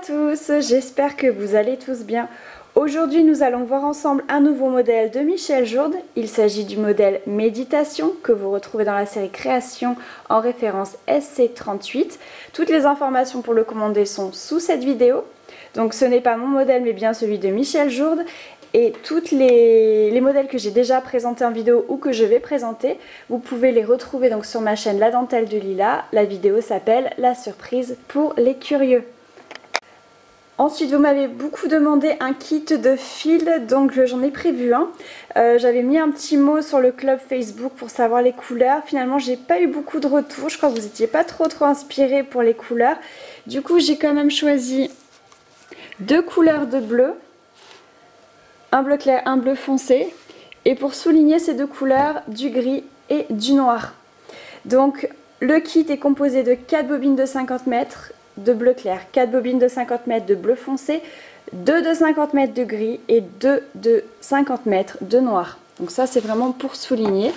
tous, j'espère que vous allez tous bien. Aujourd'hui nous allons voir ensemble un nouveau modèle de Michel Jourde. Il s'agit du modèle Méditation que vous retrouvez dans la série Création en référence SC38. Toutes les informations pour le commander sont sous cette vidéo. Donc ce n'est pas mon modèle mais bien celui de Michel Jourde. Et tous les modèles que j'ai déjà présentés en vidéo ou que je vais présenter, vous pouvez les retrouver donc sur ma chaîne La Dentelle de Lila. La vidéo s'appelle La surprise pour les curieux. Ensuite, vous m'avez beaucoup demandé un kit de fil, donc j'en ai prévu un. J'avais mis un petit mot sur le club Facebook pour savoir les couleurs. Finalement, j'ai pas eu beaucoup de retours. Je crois que vous n'étiez pas trop inspirés pour les couleurs. Du coup, j'ai quand même choisi deux couleurs de bleu. Un bleu clair, un bleu foncé. Et pour souligner ces deux couleurs, du gris et du noir. Donc, le kit est composé de 4 bobines de 50 mètres. De bleu clair, 4 bobines de 50 mètres de bleu foncé, 2 de 50 mètres de gris et 2 de 50 mètres de noir. Donc ça c'est vraiment pour souligner.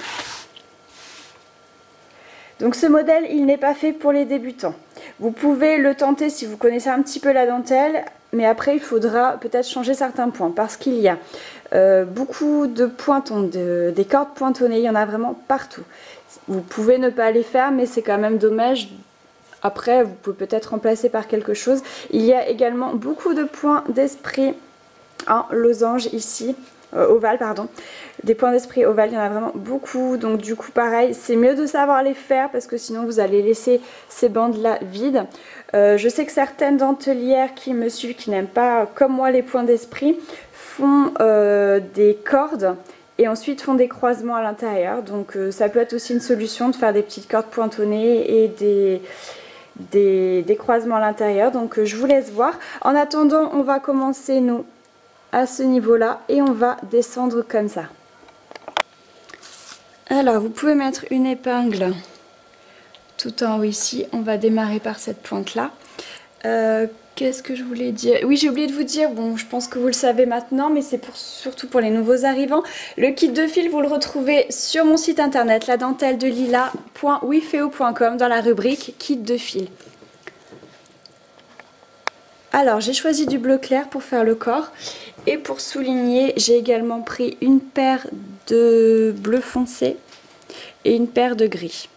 Donc ce modèle il n'est pas fait pour les débutants. Vous pouvez le tenter si vous connaissez un petit peu la dentelle, mais après il faudra peut-être changer certains points parce qu'il y a beaucoup de pointons, des cordes pointonnées, il y en a vraiment partout. Vous pouvez ne pas les faire mais c'est quand même dommage. Après, vous pouvez peut-être remplacer par quelque chose. Il y a également beaucoup de points d'esprit en losange ici, ovale pardon. Des points d'esprit ovale, il y en a vraiment beaucoup. Donc du coup pareil, c'est mieux de savoir les faire parce que sinon vous allez laisser ces bandes là vides. Je sais que certaines dentelières qui me suivent, qui n'aiment pas comme moi les points d'esprit, font des cordes. Et ensuite font des croisements à l'intérieur. Donc ça peut être aussi une solution de faire des petites cordes pointonnées et des croisements à l'intérieur. Donc je vous laisse voir. En attendant, on va commencer nous à ce niveau-là et on va descendre comme ça. Alors vous pouvez mettre une épingle tout en haut ici. On va démarrer par cette pointe-là. Qu'est-ce que je voulais dire? Oui, j'ai oublié de vous dire, bon, je pense que vous le savez maintenant, mais c'est surtout pour les nouveaux arrivants. Le kit de fil, vous le retrouvez sur mon site internet, ladentelledelila.wifeo.com, dans la rubrique kit de fil. Alors, j'ai choisi du bleu clair pour faire le corps. Et pour souligner, j'ai également pris une paire de bleu foncé et une paire de gris.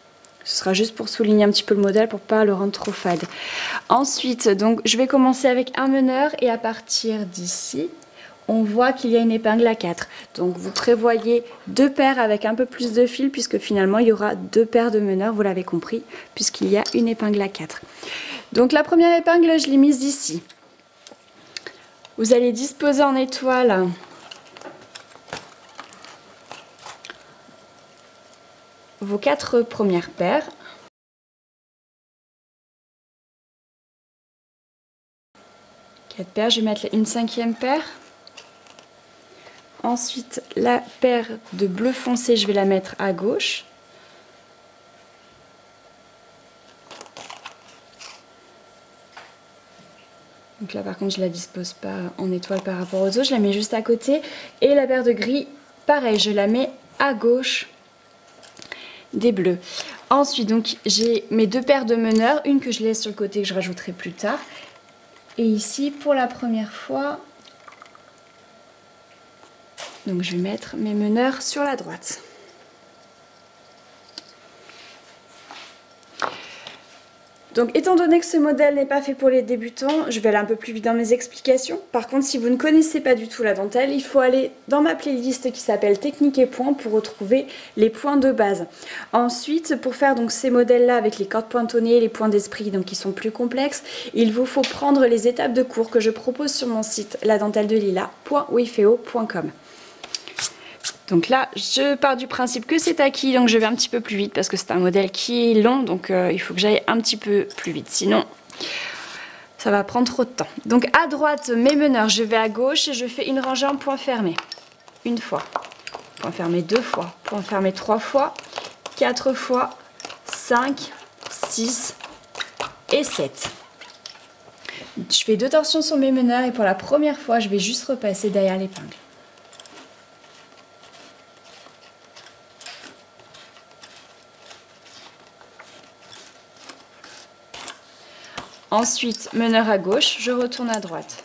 Ce sera juste pour souligner un petit peu le modèle pour pas le rendre trop fade. Ensuite, donc, je vais commencer avec un meneur et à partir d'ici, on voit qu'il y a une épingle à 4. Donc vous prévoyez deux paires avec un peu plus de fil puisque finalement il y aura deux paires de meneurs, vous l'avez compris, puisqu'il y a une épingle à 4. Donc la première épingle, je l'ai mise ici. Vous allez disposer en étoile vos 4 premières paires. Je vais mettre une 5e paire. Ensuite, la paire de bleu foncé, je vais la mettre à gauche. Donc là, par contre, je ne la dispose pas en étoile par rapport aux autres. Je la mets juste à côté. Et la paire de gris, pareil, je la mets à gauche des bleus. Ensuite, donc j'ai mes deux paires de meneurs. Une que je laisse sur le côté, que je rajouterai plus tard. Et ici, pour la première fois, donc je vais mettre mes meneurs sur la droite. Donc étant donné que ce modèle n'est pas fait pour les débutants, je vais aller un peu plus vite dans mes explications. Par contre, si vous ne connaissez pas du tout la dentelle, il faut aller dans ma playlist qui s'appelle Technique et points pour retrouver les points de base. Ensuite, pour faire donc ces modèles-là avec les cordes pointonnées, les points d'esprit donc qui sont plus complexes, il vous faut prendre les étapes de cours que je propose sur mon site ladentelledelila.wifeo.com. Donc là, je pars du principe que c'est acquis, donc je vais un petit peu plus vite parce que c'est un modèle qui est long, donc il faut que j'aille un petit peu plus vite, sinon ça va prendre trop de temps. Donc à droite, mes meneurs, je vais à gauche et je fais une rangée en point fermé. Une fois, point fermé 2 fois, point fermé 3 fois, 4 fois, 5, 6 et 7. Je fais 2 torsions sur mes meneurs et pour la première fois, je vais juste repasser derrière l'épingle. Ensuite, meneur à gauche, je retourne à droite.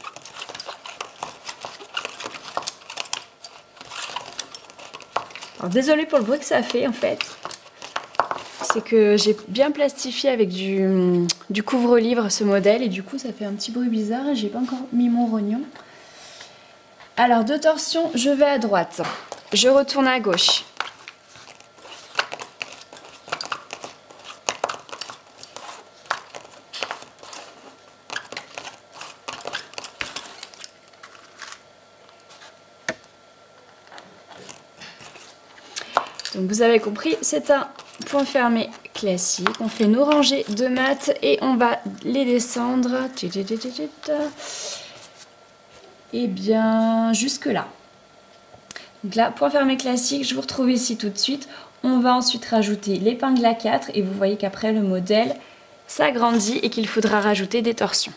Alors, désolée pour le bruit que ça fait en fait. C'est que j'ai bien plastifié avec du couvre-livre ce modèle et du coup ça fait un petit bruit bizarre et j'ai pas encore mis mon rognon. Alors, 2 torsions, je vais à droite. Je retourne à gauche. Donc vous avez compris, c'est un point fermé classique. On fait nos rangées de maths et on va les descendre. Et bien jusque là. Donc là, point fermé classique, je vous retrouve ici tout de suite. On va ensuite rajouter l'épingle à 4 et vous voyez qu'après le modèle s'agrandit et qu'il faudra rajouter des torsions.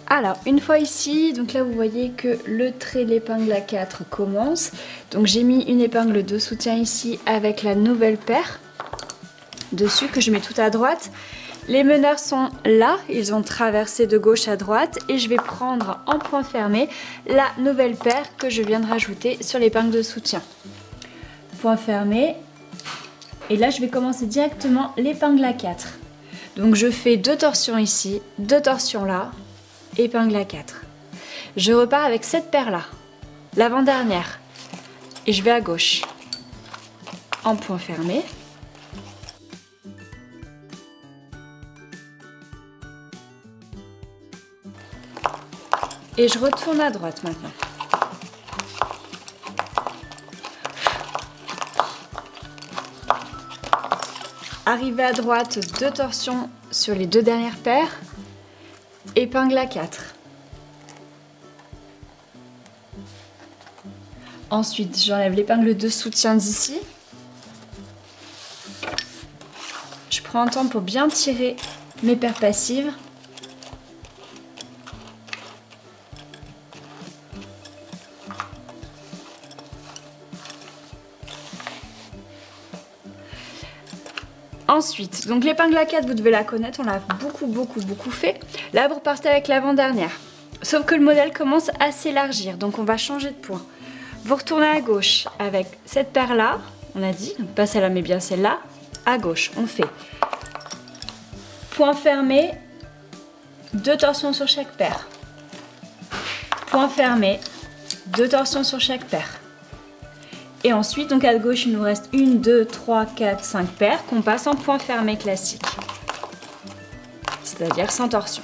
Alors, une fois ici, donc là vous voyez que le trait de l'épingle à 4 commence. Donc j'ai mis une épingle de soutien ici avec la nouvelle paire dessus que je mets tout à droite. Les meneurs sont là, ils ont traversé de gauche à droite et je vais prendre en point fermé la nouvelle paire que je viens de rajouter sur l'épingle de soutien. Point fermé. Et là je vais commencer directement l'épingle à 4. Donc je fais 2 torsions ici, 2 torsions là. Épingle à 4. Je repars avec cette paire là, l'avant-dernière, et je vais à gauche en point fermé. Et je retourne à droite maintenant. Arrivé à droite, 2 torsions sur les 2 dernières paires. Épingle à 4. Ensuite, j'enlève l'épingle de soutien d'ici. Je prends un temps pour bien tirer mes paires passives. Ensuite, donc l'épingle à 4, vous devez la connaître, on l'a beaucoup fait. Là, vous repartez avec l'avant-dernière. Sauf que le modèle commence à s'élargir, donc on va changer de point. Vous retournez à gauche avec cette paire-là, on a dit, donc pas celle-là mais bien celle-là. À gauche, on fait point fermé, 2 torsions sur chaque paire. Point fermé, 2 torsions sur chaque paire. Et ensuite, donc à gauche, il nous reste 1, 2, 3, 4, 5 paires qu'on passe en point fermé classique. C'est-à-dire sans torsion.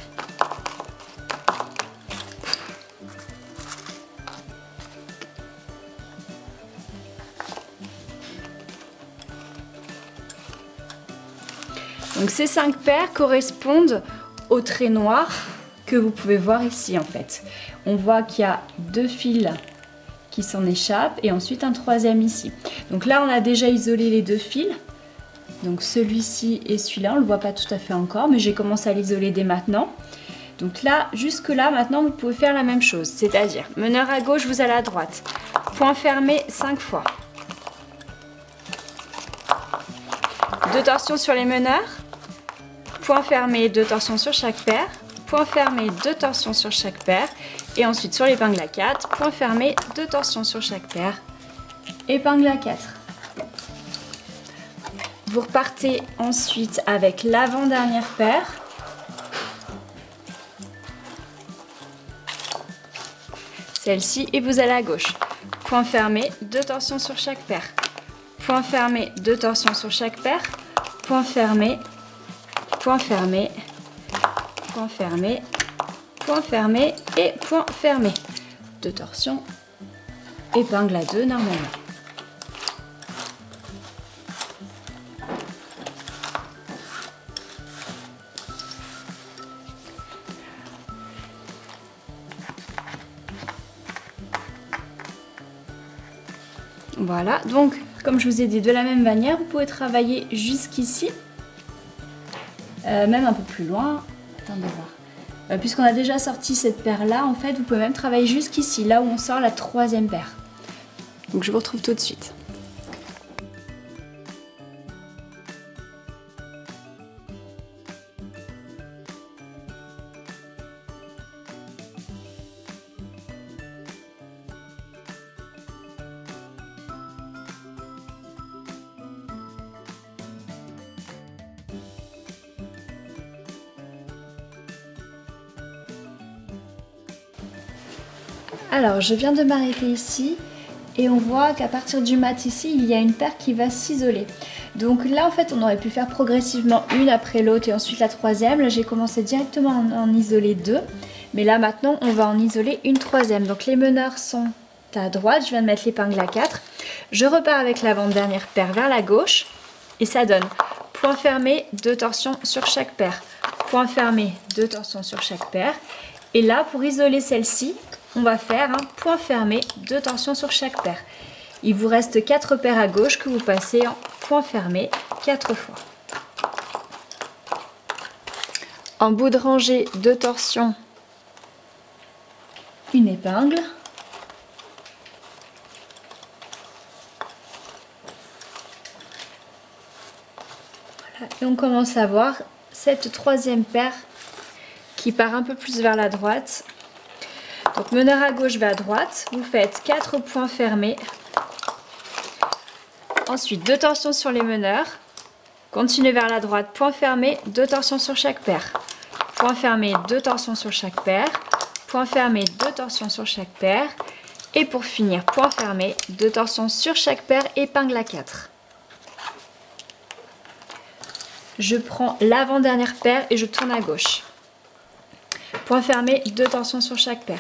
Donc ces 5 paires correspondent au trait noir que vous pouvez voir ici en fait. On voit qu'il y a 2 fils qui s'en échappent et ensuite un 3e ici. Donc là on a déjà isolé les 2 fils. Donc celui-ci et celui-là, on ne le voit pas tout à fait encore, mais j'ai commencé à l'isoler dès maintenant. Donc là, jusque là, maintenant vous pouvez faire la même chose, c'est-à-dire meneur à gauche, vous allez à droite. Point fermé 5 fois. 2 torsions sur les meneurs. Point fermé, 2 torsions sur chaque paire. Point fermé, 2 torsions sur chaque paire. Et ensuite sur l'épingle à 4, point fermé, 2 torsions sur chaque paire. Épingle à 4. Vous repartez ensuite avec l'avant-dernière paire. Celle-ci et vous allez à gauche. Point fermé, 2 torsions sur chaque paire. Point fermé, 2 torsions sur chaque paire. Point fermé, point fermé, point fermé, point fermé et point fermé. 2 torsions épingle à 2 normalement. Voilà, donc comme je vous ai dit, de la même manière, vous pouvez travailler jusqu'ici, même un peu plus loin. Attendez voir. Puisqu'on a déjà sorti cette paire là, en fait, vous pouvez même travailler jusqu'ici, là où on sort la 3e paire. Donc je vous retrouve tout de suite. Alors, je viens de m'arrêter ici et on voit qu'à partir du mat ici, il y a une paire qui va s'isoler. Donc là, en fait, on aurait pu faire progressivement une après l'autre et ensuite la 3e. Là, j'ai commencé directement à en isoler 2. Mais là, maintenant, on va en isoler une 3e. Donc les meneurs sont à droite. Je viens de mettre l'épingle à 4. Je repars avec l'avant-dernière paire vers la gauche. Et ça donne point fermé, 2 torsions sur chaque paire. Point fermé, 2 torsions sur chaque paire. Et là, pour isoler celle-ci, on va faire un point fermé, 2 torsions sur chaque paire. Il vous reste 4 paires à gauche que vous passez en point fermé 4 fois. En bout de rangée, 2 torsions, une épingle. Voilà. Et on commence à voir cette 3e paire qui part un peu plus vers la droite. Donc meneur à gauche va à droite, vous faites 4 points fermés. Ensuite 2 torsions sur les meneurs. Continuez vers la droite, point fermé, 2 torsions sur chaque paire. Point fermé, 2 torsions sur chaque paire. Point fermé, 2 torsions sur chaque paire. Et pour finir, point fermé, 2 torsions sur chaque paire, épingle à 4. Je prends l'avant-dernière paire et je tourne à gauche. Point fermé, 2 torsions sur chaque paire.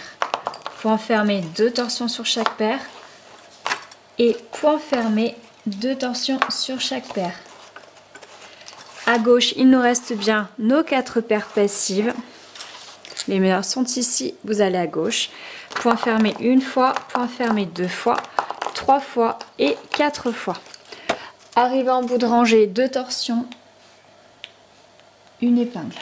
Point fermé, 2 torsions sur chaque paire. Et point fermé, 2 torsions sur chaque paire. À gauche, il nous reste bien nos 4 paires passives. Les meneurs sont ici, vous allez à gauche. Point fermé une fois, point fermé 2 fois, 3 fois et 4 fois. Arrivé en bout de rangée, 2 torsions, une épingle.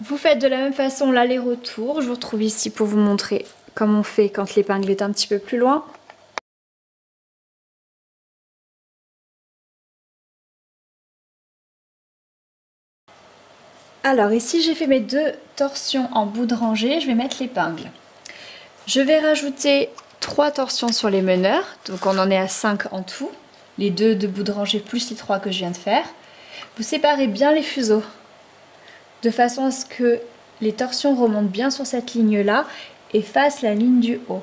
Vous faites de la même façon l'aller-retour. Je vous retrouve ici pour vous montrer comment on fait quand l'épingle est un petit peu plus loin. Alors ici j'ai fait mes 2 torsions en bout de rangée, je vais mettre l'épingle. Je vais rajouter 3 torsions sur les meneurs, donc on en est à 5 en tout. Les 2 de bout de rangée plus les 3 que je viens de faire. Vous séparez bien les fuseaux, de façon à ce que les torsions remontent bien sur cette ligne-là et fassent la ligne du haut.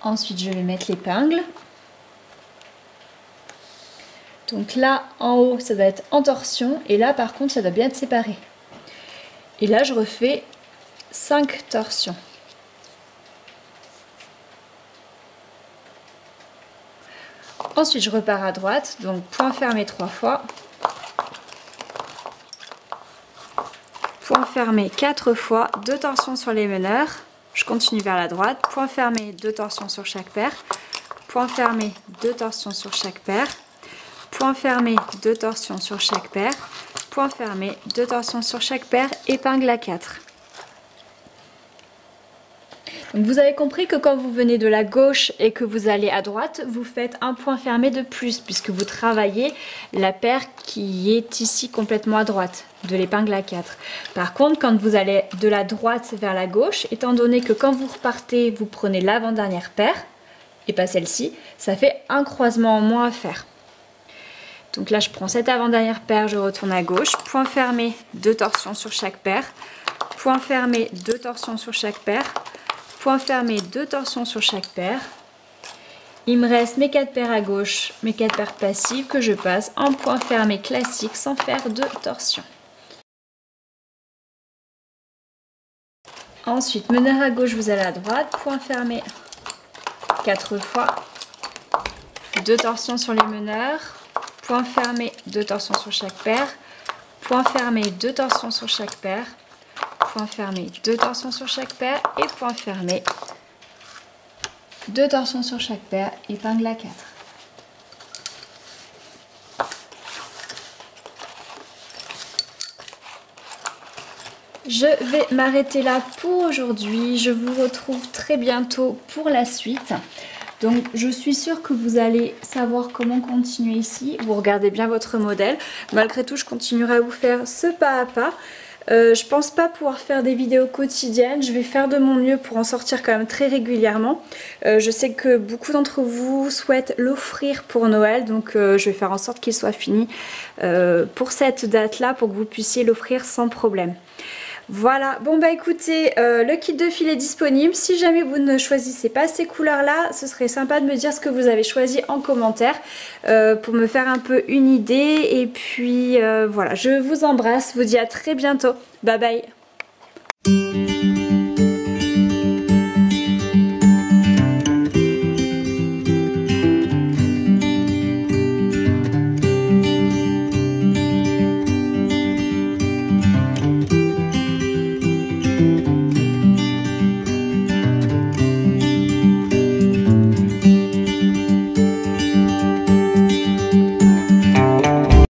Ensuite, je vais mettre l'épingle. Donc là, en haut, ça doit être en torsion et là, par contre, ça doit bien être séparé. Et là, je refais 5 torsions. Ensuite, je repars à droite, donc point fermé 3 fois. Point fermé 4 fois, 2 torsions sur les meneurs. Je continue vers la droite. Point fermé, 2 torsions sur chaque paire. Point fermé, 2 torsions sur chaque paire. Point fermé, 2 torsions sur chaque paire. Point fermé, 2 torsions sur chaque paire. Épingle à 4. Donc vous avez compris que quand vous venez de la gauche et que vous allez à droite, vous faites un point fermé de plus puisque vous travaillez la paire qui est ici complètement à droite de l'épingle à 4. Par contre, quand vous allez de la droite vers la gauche, étant donné que quand vous repartez, vous prenez l'avant-dernière paire et pas celle-ci, ça fait un croisement en moins à faire. Donc là, je prends cette avant-dernière paire, je retourne à gauche, point fermé, 2 torsions sur chaque paire, point fermé, 2 torsions sur chaque paire, point fermé, 2 torsions sur chaque paire. Il me reste mes 4 paires à gauche, mes 4 paires passives que je passe en point fermé classique sans faire de torsion. Ensuite, meneur à gauche, vous allez à droite, point fermé 4 fois, 2 torsions sur les meneurs, point fermé, 2 torsions sur chaque paire, point fermé, 2 torsions sur chaque paire, point fermé, 2 torsions sur chaque paire et point fermé, 2 torsions sur chaque paire, épingle à 4. Je vais m'arrêter là pour aujourd'hui. Je vous retrouve très bientôt pour la suite. Donc je suis sûre que vous allez savoir comment continuer ici. Vous regardez bien votre modèle. Malgré tout, je continuerai à vous faire ce pas à pas. Je pense pas pouvoir faire des vidéos quotidiennes. Je vais faire de mon mieux pour en sortir quand même très régulièrement. Je sais que beaucoup d'entre vous souhaitent l'offrir pour Noël. Donc je vais faire en sorte qu'il soit fini pour cette date-là pour que vous puissiez l'offrir sans problème. Voilà, bon bah écoutez, le kit de fil est disponible. Si jamais vous ne choisissez pas ces couleurs-là, ce serait sympa de me dire ce que vous avez choisi en commentaire pour me faire un peu une idée. Et puis voilà, je vous embrasse, vous dis à très bientôt. Bye bye.